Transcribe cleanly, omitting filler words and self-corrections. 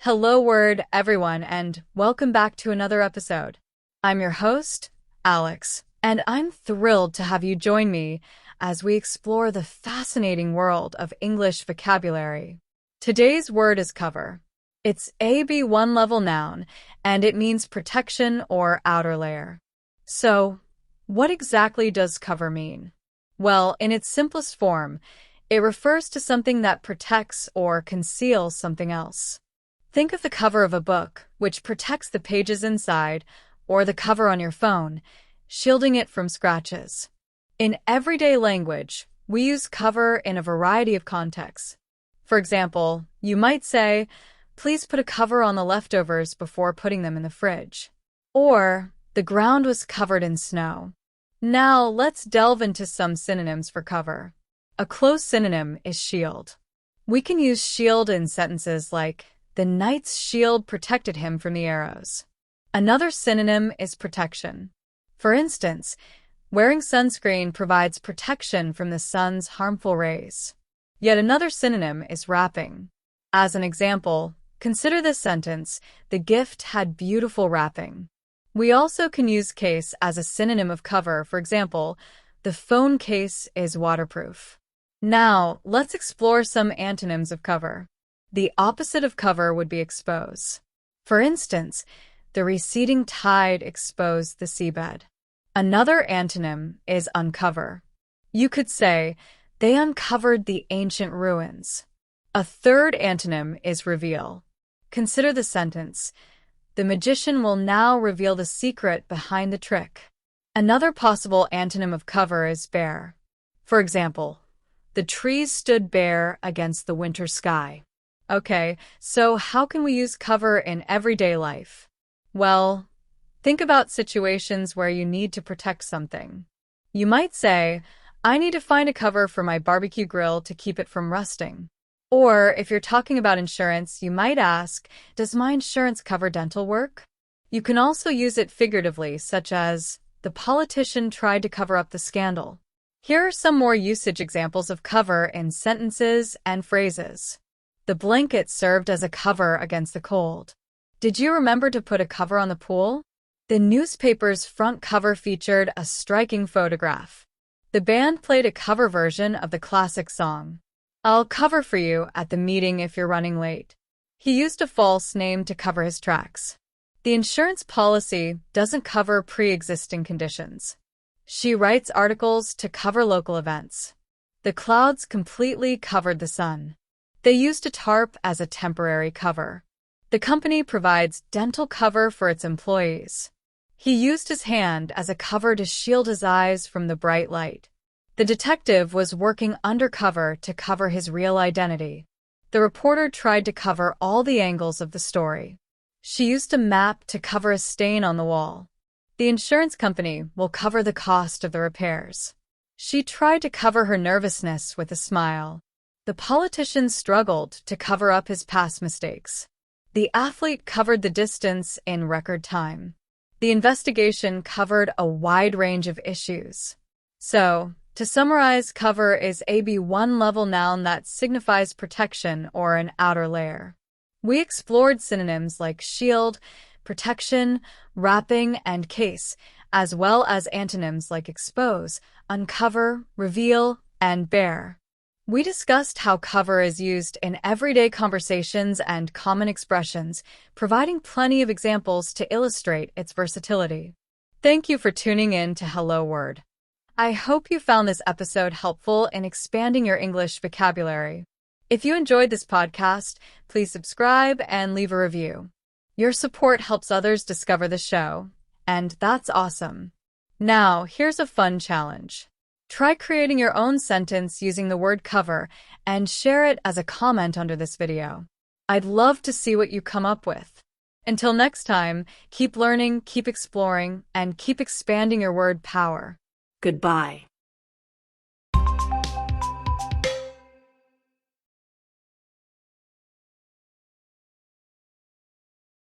Hello, word everyone, and welcome back to another episode. I'm your host, Alex, and I'm thrilled to have you join me as we explore the fascinating world of English vocabulary. Today's word is cover. It's a B1 level noun, and it means protection or outer layer. So, what exactly does cover mean? Well, in its simplest form, it refers to something that protects or conceals something else. Think of the cover of a book, which protects the pages inside, or the cover on your phone, shielding it from scratches. In everyday language, we use cover in a variety of contexts. For example, you might say, "Please put a cover on the leftovers before putting them in the fridge." Or, "The ground was covered in snow." Now, let's delve into some synonyms for cover. A close synonym is shield. We can use shield in sentences like, "The knight's shield protected him from the arrows." Another synonym is protection. For instance, wearing sunscreen provides protection from the sun's harmful rays. Yet another synonym is wrapping. As an example, consider this sentence, "The gift had beautiful wrapping." We also can use case as a synonym of cover. For example, "The phone case is waterproof." Now, let's explore some antonyms of cover. The opposite of cover would be expose. For instance, "The receding tide exposed the seabed." Another antonym is uncover. You could say, "They uncovered the ancient ruins." A third antonym is reveal. Consider the sentence, "The magician will now reveal the secret behind the trick." Another possible antonym of cover is bare. For example, "The trees stood bare against the winter sky." Okay, so how can we use cover in everyday life? Well, think about situations where you need to protect something. You might say, "I need to find a cover for my barbecue grill to keep it from rusting." Or if you're talking about insurance, you might ask, "Does my insurance cover dental work?" You can also use it figuratively, such as, "The politician tried to cover up the scandal." Here are some more usage examples of cover in sentences and phrases. "The blanket served as a cover against the cold." "Did you remember to put a cover on the pool?" The newspaper's front cover featured a striking photograph. The band played a cover version of the classic song. "I'll cover for you at the meeting if you're running late." He used a false name to cover his tracks. The insurance policy doesn't cover pre-existing conditions. She writes articles to cover local events. The clouds completely covered the sun. They used a tarp as a temporary cover. The company provides dental cover for its employees. He used his hand as a cover to shield his eyes from the bright light. The detective was working undercover to cover his real identity. The reporter tried to cover all the angles of the story. She used a map to cover a stain on the wall. The insurance company will cover the cost of the repairs. She tried to cover her nervousness with a smile. The politician struggled to cover up his past mistakes. The athlete covered the distance in record time. The investigation covered a wide range of issues. So, to summarize, cover is a B1 level noun that signifies protection or an outer layer. We explored synonyms like shield, protection, wrapping, and case, as well as antonyms like expose, uncover, reveal, and bare. We discussed how cover is used in everyday conversations and common expressions, providing plenty of examples to illustrate its versatility. Thank you for tuning in to Hello Word. I hope you found this episode helpful in expanding your English vocabulary. If you enjoyed this podcast, please subscribe and leave a review. Your support helps others discover the show, and that's awesome. Now, here's a fun challenge. Try creating your own sentence using the word cover and share it as a comment under this video. I'd love to see what you come up with. Until next time, keep learning, keep exploring, and keep expanding your word power. Goodbye.